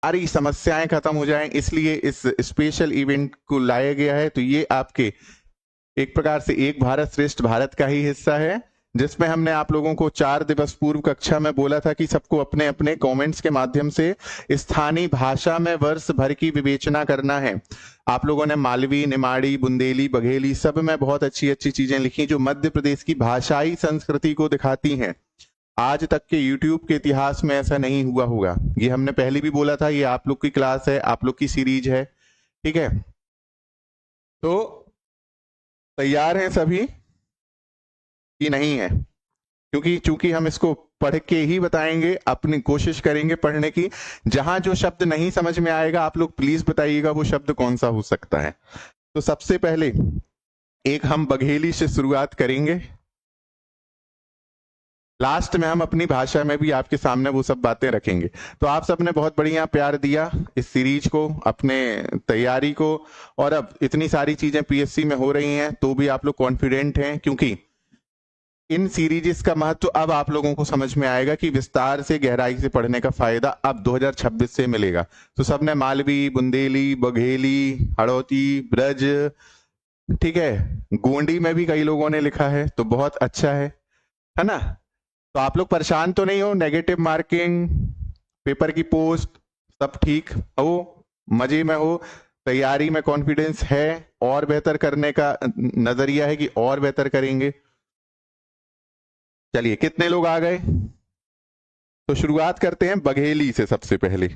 सारी समस्याएं खत्म हो जाएं, इसलिए इस स्पेशल इवेंट को लाया गया है। तो ये आपके एक प्रकार से एक भारत श्रेष्ठ भारत का ही हिस्सा है, जिसमें हमने आप लोगों को 4 दिवस पूर्व कक्षा में बोला था कि सबको अपने अपने कमेंट्स के माध्यम से स्थानीय भाषा में वर्ष भर की विवेचना करना है। आप लोगों ने मालवी, निमाड़ी, बुंदेली, बघेली सब में बहुत अच्छी अच्छी चीजें लिखी जो मध्य प्रदेश की भाषाई संस्कृति को दिखाती हैं। आज तक के YouTube के इतिहास में ऐसा नहीं हुआ होगा। ये हमने पहले भी बोला था, ये आप लोग की क्लास है, आप लोग की सीरीज है, ठीक है। तो तैयार हैं सभी कि नहीं है? क्योंकि चूंकि हम इसको पढ़ के ही बताएंगे, अपनी कोशिश करेंगे पढ़ने की। जहां जो शब्द नहीं समझ में आएगा आप लोग प्लीज बताइएगा वो शब्द कौन सा हो सकता है। तो सबसे पहले एक हम बघेली से शुरुआत करेंगे, लास्ट में हम अपनी भाषा में भी आपके सामने वो सब बातें रखेंगे। तो आप सबने बहुत बढ़िया प्यार दिया इस सीरीज को, अपने तैयारी को, और अब इतनी सारी चीजें पीएससी में हो रही हैं तो भी आप लोग कॉन्फिडेंट हैं, क्योंकि इन सीरीज का महत्व अब आप लोगों को समझ में आएगा कि विस्तार से गहराई से पढ़ने का फायदा अब 2026 से मिलेगा। तो सबने मालवी, बुंदेली, बघेली, हड़ौती, ब्रज, ठीक है, गोंडी में भी कई लोगों ने लिखा है, तो बहुत अच्छा है ना। तो आप लोग परेशान तो नहीं हो? नेगेटिव मार्किंग, पेपर की पोस्ट सब ठीक हो, मजे में हो, तैयारी में कॉन्फिडेंस है, और बेहतर करने का नजरिया है कि और बेहतर करेंगे। चलिए, कितने लोग आ गए? तो शुरुआत करते हैं बघेली से। सबसे पहले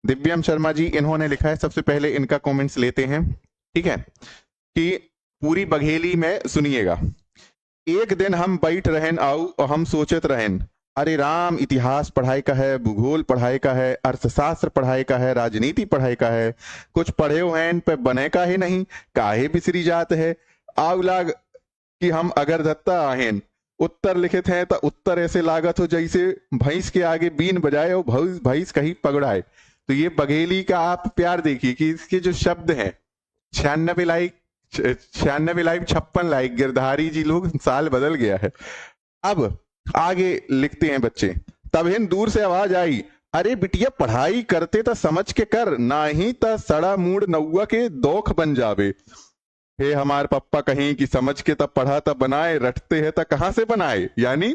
दिव्यम शर्मा जी, इन्होंने लिखा है, सबसे पहले इनका कमेंट्स लेते हैं, ठीक है, कि पूरी बघेली में सुनिएगा। एक दिन हम बैठ रहन आऊ और हम सोचत रहन, अरे राम, इतिहास पढ़ाई का है, भूगोल पढ़ाई का है, अर्थशास्त्र पढ़ाई का है, राजनीति पढ़ाई का है, कुछ पढ़े हैं पे बने का ही नहीं, काहे बिसरी जात है। आव लाग कि हम अगर दत्ता आहेन, उत्तर लिखित हैं तो उत्तर ऐसे लागत हो जैसे भैंस के आगे बीन बजाए और भैंस कहीं पगड़ाए। तो ये बघेली का आप प्यार देखिए कि इसके जो शब्द हैं, 96 लाइक, 96 लाइक, 56 लाइक, गिरधारी जी लोग, साल बदल गया है। अब आगे लिखते हैं बच्चे, तब हिन दूर से आवाज आई, अरे बिटिया पढ़ाई करते तो समझ के कर, ना ही तो सड़ा मूड नौआ के दोख बन जावे। हे हमारे पप्पा कहीं कि समझ के तब पढ़ा तब बनाए, रटते हैं तब कहां से बनाए। यानी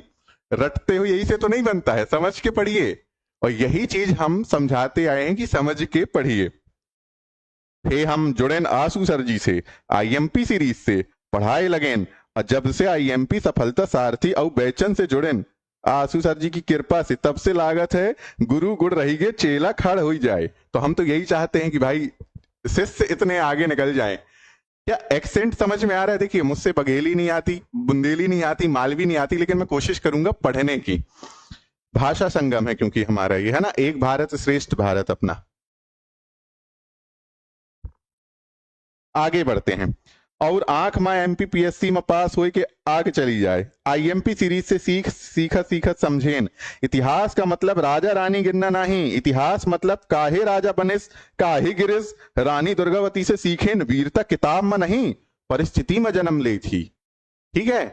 रटते हो यही से तो नहीं बनता है, समझ के पढ़िए। और यही चीज हम समझाते आए हैं कि समझ के पढ़िए। हे हम जुड़ेन आंसू सर जी से, आईएमपी सीरीज से पढ़ाए लगेन, और जब से आईएमपी सफलता सारथी और बेचन से जुड़ेन आंसू सर जी की कृपा से, तब से लागत है गुरु गुड़ रही गे चेला खड़ हो जाए। तो हम तो यही चाहते हैं कि भाई शिष्य इतने आगे निकल जाए। क्या एक्सेंट समझ में आ रहा है? देखिए, मुझसे बघेली नहीं आती, बुंदेली नहीं आती, मालवी नहीं आती, लेकिन मैं कोशिश करूंगा पढ़ने की। भाषा संगम है क्योंकि हमारा ये है ना, एक भारत श्रेष्ठ भारत अपना। आगे बढ़ते हैं, और आंख में एमपीपीएससी में पास हो के आगे चली जाए। आईएमपी सीरीज से सीखा समझेन, इतिहास का मतलब राजा रानी गिरना नहीं, इतिहास मतलब काहे राजा बनिस, काहे गिरिस, रानी दुर्गावती से सीखेन, वीरता किताब में नहीं परिस्थिति में जन्म ले थी। ठीक है,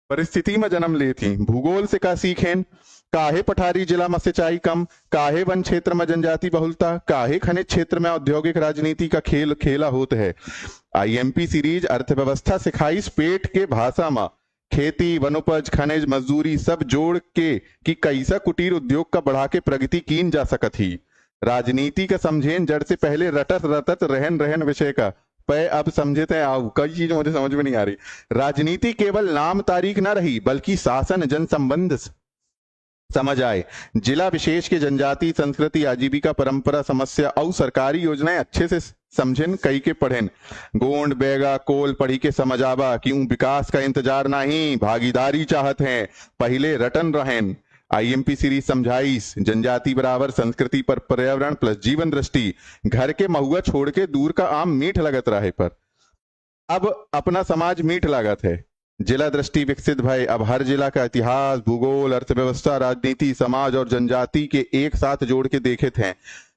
परिस्थिति में जन्म ले थी। भूगोल से का सीखेन, काहे पठारी जिला में सिंचाई कम, काहे वन क्षेत्र में जनजाति बहुलता, काहे खनिज क्षेत्र में औद्योगिक राजनीति का खेल खेला होता है। आईएमपी सीरीज अर्थव्यवस्था सिखाई पेट के भाषा में, खेती, वनोपज, खनिज, मजदूरी सब जोड़ के कि कैसा कुटीर उद्योग का बढ़ा के प्रगति कीन जा सकत ही। राजनीति का समझेन जड़ से पहले रटत रटत रहन रहन विषय का, पे अब समझते आओ, कई चीज मुझे समझ में नहीं आ रही। राजनीति केवल नाम तारीख ना रही, बल्कि शासन जन संबंध समझ आए। जिला विशेष के जनजाति संस्कृति, आजीविका, परंपरा, समस्या और सरकारी योजनाएं अच्छे से समझेन, कई के पढ़ेन। गोंड बेगा कोल पढ़ी के समझ आवा क्यों विकास का इंतजार नहीं, भागीदारी चाहत हैं, पहले रटन रहेन। आईएमपी सीरीज समझाइस, जनजाति बराबर संस्कृति पर पर्यावरण प्लस जीवन दृष्टि, घर के महुआ छोड़ के दूर का आम मीठ लगत रहे पर अब अपना समाज मीठ लागत है। जिला दृष्टि विकसित भय, अब हर जिला का इतिहास, भूगोल, अर्थव्यवस्था, राजनीति, समाज और जनजाति के एक साथ जोड़ के देखे थे।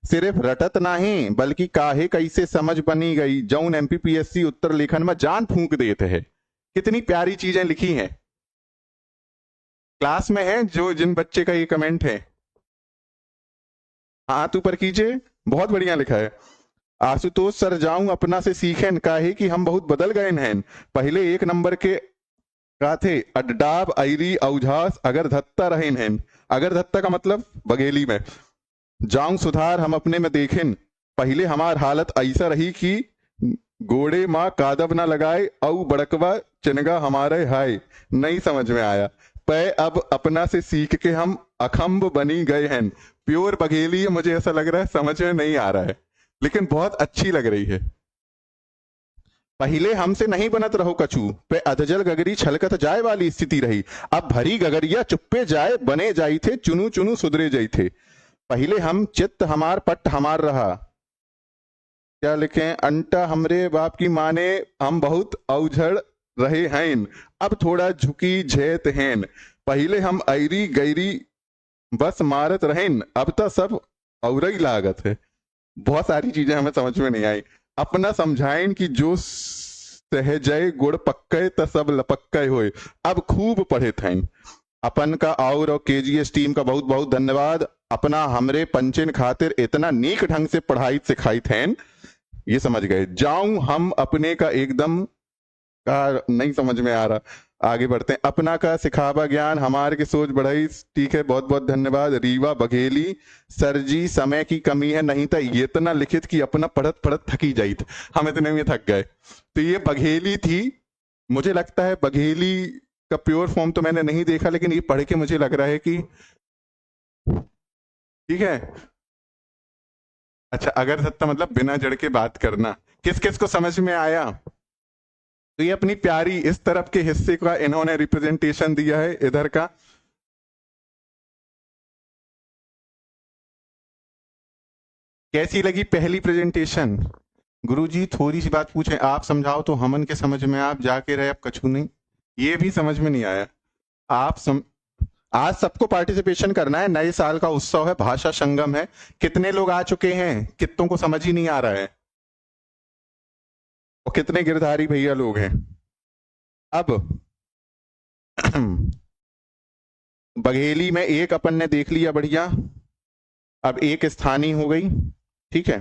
सिर्फ रटत नहीं बल्कि काहे कैसे समझ बनी गई, जौन एमपीपीएससी उत्तर लेखन में जान फूंक देते हैं। कितनी प्यारी चीजें लिखी हैं। क्लास में है जो जिन बच्चे का ये कमेंट है, हाथ ऊपर कीजिए। बहुत बढ़िया लिखा है। आशुतोष सर जाऊं अपना से सीखें काहे कि हम बहुत बदल गए हैं। पहले 1 नंबर के का थे अड्डाब आईरी औझास अगर धत्ता रहे हैं। अगर धत्ता का मतलब बघेली में। जाऊं सुधार हम अपने में देखें। पहले हमार हालत ऐसा रही कि गोड़े माँ कादब ना लगाए औ बड़कवा चिनगा हमारे हाय। नहीं समझ में आया। पै अब अपना से सीख के हम अखम्ब बनी गए हैं। प्योर बघेली है, मुझे ऐसा लग रहा है समझ में नहीं आ रहा है, लेकिन बहुत अच्छी लग रही है। पहले हमसे नहीं बनत रहो कछु पे अधजल गगरी छलकत जाए वाली स्थिति रही। अब भरी गगरिया चुप्पे जाए बने जाई थे चुनु चुनु सुधरे जाई थे। पहले हम चित्त हमार पट्ट हमार रहा। क्या लिखें, अंटा हमरे बाप की माने हम बहुत औझड़ रहे हैं। अब थोड़ा झुकी झेत हैं। पहले हम ऐरी गैरी बस मारत रहें। अब तो सब और ही लागत है। बहुत सारी चीजें हमें समझ में नहीं आई। अपना समझाएं कि जो सहजय गुड़ पक्के त सब लपक्के होए। अब खूब पढ़े थे। अपन का और केजीएस टीम का बहुत बहुत धन्यवाद। अपना हमरे पंचन खातिर इतना नीक ढंग से पढ़ाई सिखाई थे, ये समझ गए। जाऊं हम अपने का एकदम का नहीं समझ में आ रहा। आगे बढ़ते हैं। अपना का सिखावा ज्ञान हमारे की सोच बढ़ाई। ठीक है, बहुत बहुत धन्यवाद। रीवा बघेली सर जी समय की कमी है, नहीं था ये इतना लिखित कि अपना पढ़त पढ़त थकी जाई थी। हम इतने में थक गए। तो ये बघेली थी। मुझे लगता है बघेली का प्योर फॉर्म तो मैंने नहीं देखा, लेकिन ये पढ़ के मुझे लग रहा है कि ठीक है। अच्छा, अगर सत्ता मतलब बिना जड़ के बात करना। किस किस को समझ में आया? तो ये अपनी प्यारी इस तरफ के हिस्से का इन्होंने रिप्रेजेंटेशन दिया है इधर का। कैसी लगी पहली प्रेजेंटेशन? गुरुजी थोड़ी सी बात पूछें, आप समझाओ तो हमन के समझ में, आप जाके रहे अब कछु नहीं। ये भी समझ में नहीं आया। आज सबको पार्टिसिपेशन करना है। नए साल का उत्सव है, भाषा संगम है। कितने लोग आ चुके हैं? कितनों को समझ ही नहीं आ रहा है? और कितने गिरधारी भैया लोग हैं? अब बघेली में एक अपन ने देख लिया, बढ़िया। अब एक स्थानीय हो गई, ठीक है।